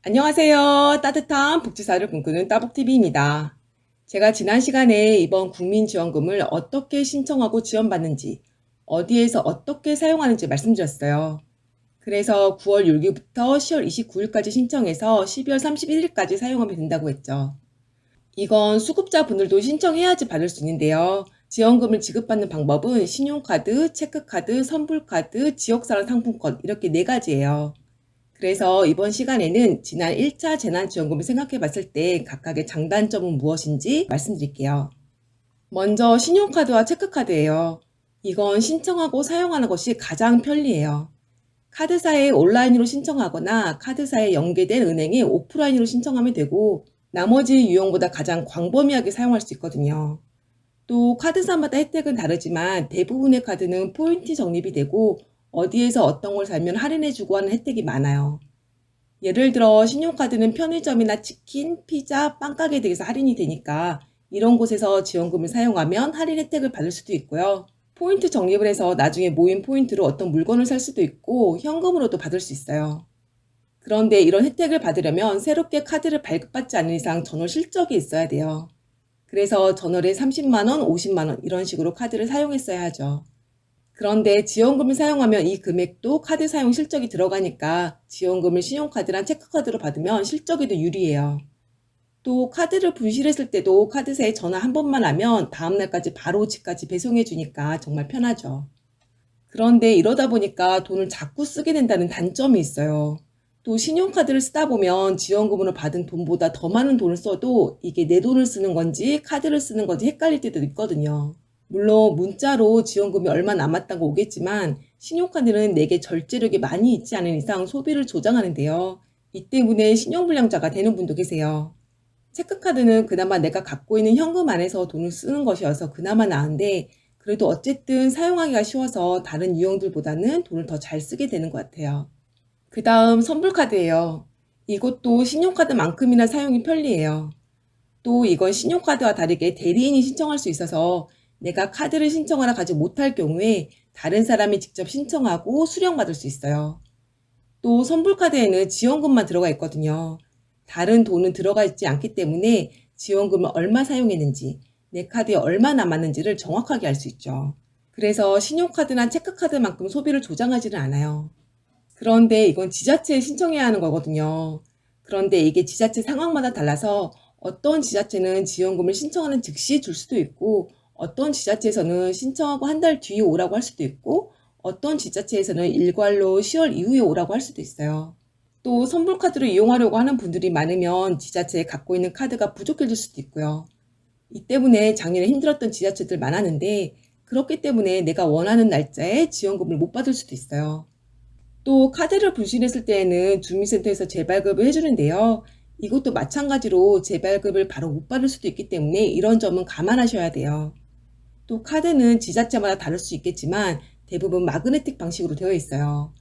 안녕하세요. 따뜻한 복지사를 꿈꾸는 따복TV입니다. 제가 지난 시간에 이번 국민지원금을 어떻게 신청하고 지원받는지, 어디에서 어떻게 사용하는지 말씀드렸어요. 그래서 9월 6일부터 10월 29일까지 신청해서 12월 31일까지 사용하면 된다고 했죠. 이건 수급자분들도 신청해야지 받을 수 있는데요. 지원금을 지급받는 방법은 신용카드, 체크카드, 선불카드, 지역사랑 상품권 이렇게 4가지예요. 그래서 이번 시간에는 지난 1차 재난지원금을 생각해 봤을 때 각각의 장단점은 무엇인지 말씀드릴게요. 먼저 신용카드와 체크카드예요. 이건 신청하고 사용하는 것이 가장 편리해요. 카드사에 온라인으로 신청하거나 카드사에 연계된 은행에 오프라인으로 신청하면 되고 나머지 유형보다 가장 광범위하게 사용할 수 있거든요. 또 카드사마다 혜택은 다르지만 대부분의 카드는 포인트 적립이 되고 어디에서 어떤 걸 사면 할인해주고 하는 혜택이 많아요. 예를 들어 신용카드는 편의점이나 치킨, 피자, 빵가게 등에서 할인이 되니까 이런 곳에서 지원금을 사용하면 할인 혜택을 받을 수도 있고요. 포인트 적립을 해서 나중에 모인 포인트로 어떤 물건을 살 수도 있고 현금으로도 받을 수 있어요. 그런데 이런 혜택을 받으려면 새롭게 카드를 발급받지 않는 이상 전월 실적이 있어야 돼요. 그래서 전월에 30만원, 50만원 이런 식으로 카드를 사용했어야 하죠. 그런데 지원금을 사용하면 이 금액도 카드 사용 실적이 들어가니까 지원금을 신용카드랑 체크카드로 받으면 실적이 더 유리해요. 또 카드를 분실했을 때도 카드사에 전화 한 번만 하면 다음날까지 바로 집까지 배송해 주니까 정말 편하죠. 그런데 이러다 보니까 돈을 자꾸 쓰게 된다는 단점이 있어요. 또 신용카드를 쓰다 보면 지원금으로 받은 돈보다 더 많은 돈을 써도 이게 내 돈을 쓰는 건지 카드를 쓰는 건지 헷갈릴 때도 있거든요. 물론 문자로 지원금이 얼마 남았다고 오겠지만 신용카드는 내게 절제력이 많이 있지 않은 이상 소비를 조장하는데요. 이 때문에 신용불량자가 되는 분도 계세요. 체크카드는 그나마 내가 갖고 있는 현금 안에서 돈을 쓰는 것이어서 그나마 나은데 그래도 어쨌든 사용하기가 쉬워서 다른 유형들보다는 돈을 더 잘 쓰게 되는 것 같아요. 그 다음 선불카드예요. 이것도 신용카드만큼이나 사용이 편리해요. 또 이건 신용카드와 다르게 대리인이 신청할 수 있어서 내가 카드를 신청하러 가지 못할 경우에 다른 사람이 직접 신청하고 수령받을 수 있어요. 또 선불카드에는 지원금만 들어가 있거든요. 다른 돈은 들어가 있지 않기 때문에 지원금을 얼마 사용했는지, 내 카드에 얼마 남았는지를 정확하게 알 수 있죠. 그래서 신용카드나 체크카드만큼 소비를 조장하지는 않아요. 그런데 이건 지자체에 신청해야 하는 거거든요. 그런데 이게 지자체 상황마다 달라서 어떤 지자체는 지원금을 신청하는 즉시 줄 수도 있고 어떤 지자체에서는 신청하고 한 달 뒤에 오라고 할 수도 있고 어떤 지자체에서는 일괄로 10월 이후에 오라고 할 수도 있어요. 또 선불카드를 이용하려고 하는 분들이 많으면 지자체에 갖고 있는 카드가 부족해질 수도 있고요. 이 때문에 작년에 힘들었던 지자체들 많았는데 그렇기 때문에 내가 원하는 날짜에 지원금을 못 받을 수도 있어요. 또 카드를 분실했을 때에는 주민센터에서 재발급을 해주는데요. 이것도 마찬가지로 재발급을 바로 못 받을 수도 있기 때문에 이런 점은 감안하셔야 돼요. 또 카드는 지자체마다 다를 수 있겠지만 대부분 마그네틱 방식으로 되어 있어요.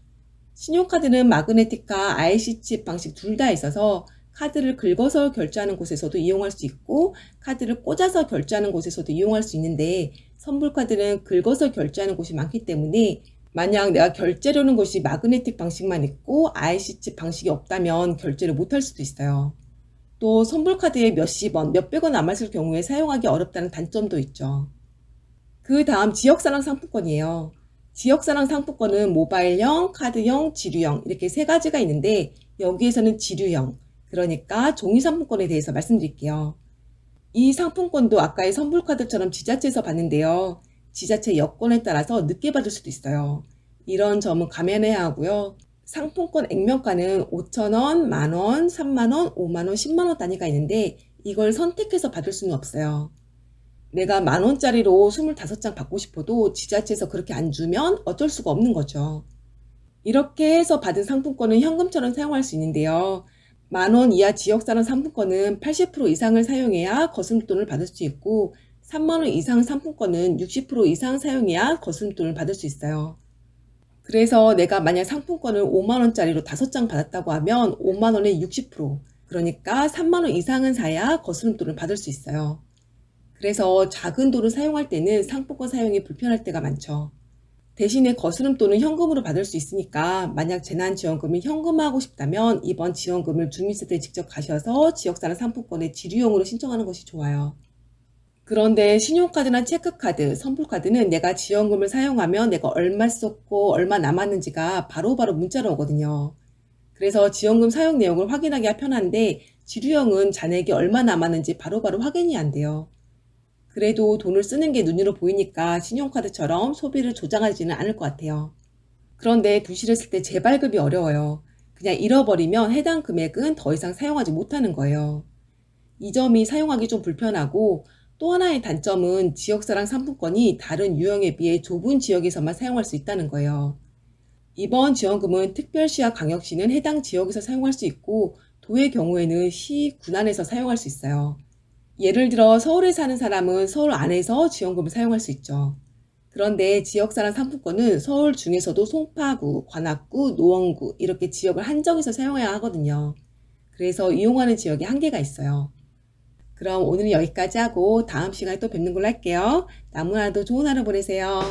신용카드는 마그네틱과 IC 칩 방식 둘 다 있어서 카드를 긁어서 결제하는 곳에서도 이용할 수 있고 카드를 꽂아서 결제하는 곳에서도 이용할 수 있는데 선불카드는 긁어서 결제하는 곳이 많기 때문에 만약 내가 결제료는 곳이 마그네틱 방식만 있고 IC 칩 방식이 없다면 결제를 못할 수도 있어요. 또 선불카드에 몇십 원, 몇백 원 남았을 경우에 사용하기 어렵다는 단점도 있죠. 그 다음 지역사랑 상품권이에요. 지역사랑 상품권은 모바일형, 카드형, 지류형 이렇게 3가지가 있는데 여기에서는 지류형, 그러니까 종이상품권에 대해서 말씀드릴게요. 이 상품권도 아까의 선불카드처럼 지자체에서 받는데요. 지자체 여건에 따라서 늦게 받을 수도 있어요. 이런 점은 감안해야 하고요. 상품권 액면가는 5,000원, 만원, 3만원, 5만원, 10만원 단위가 있는데 이걸 선택해서 받을 수는 없어요. 내가 만원짜리로 25장 받고 싶어도 지자체에서 그렇게 안 주면 어쩔 수가 없는 거죠. 이렇게 해서 받은 상품권은 현금처럼 사용할 수 있는데요. 만원 이하 지역사랑 상품권은 80% 이상을 사용해야 거스름돈을 받을 수 있고 3만원 이상 상품권은 60% 이상 사용해야 거스름돈을 받을 수 있어요. 그래서 내가 만약 상품권을 5만원짜리로 5장 받았다고 하면 5만원의 60%, 그러니까 3만원 이상은 사야 거스름돈을 받을 수 있어요. 그래서 작은 돈을 사용할 때는 상품권 사용이 불편할 때가 많죠. 대신에 거스름 또는 현금으로 받을 수 있으니까 만약 재난지원금이 현금화하고 싶다면 이번 지원금을 주민센터에 직접 가셔서 지역사랑 상품권의 지류용으로 신청하는 것이 좋아요. 그런데 신용카드나 체크카드, 선불카드는 내가 지원금을 사용하면 내가 얼마 썼고 얼마 남았는지가 바로바로 문자로 오거든요. 그래서 지원금 사용 내용을 확인하기가 편한데 지류형은 잔액이 얼마 남았는지 바로바로 확인이 안 돼요. 그래도 돈을 쓰는 게 눈으로 보이니까 신용카드처럼 소비를 조장하지는 않을 것 같아요. 그런데 부실을 쓸 때 재발급이 어려워요. 그냥 잃어버리면 해당 금액은 더 이상 사용하지 못하는 거예요. 이 점이 사용하기 좀 불편하고 또 하나의 단점은 지역사랑 상품권이 다른 유형에 비해 좁은 지역에서만 사용할 수 있다는 거예요. 이번 지원금은 특별시와 광역시는 해당 지역에서 사용할 수 있고 도의 경우에는 시, 군안에서 사용할 수 있어요. 예를 들어 서울에 사는 사람은 서울 안에서 지원금을 사용할 수 있죠. 그런데 지역사랑 상품권은 서울 중에서도 송파구, 관악구, 노원구 이렇게 지역을 한정해서 사용해야 하거든요. 그래서 이용하는 지역에 한계가 있어요. 그럼 오늘은 여기까지 하고 다음 시간에 또 뵙는 걸로 할게요. 남은 하루도 좋은 하루 보내세요.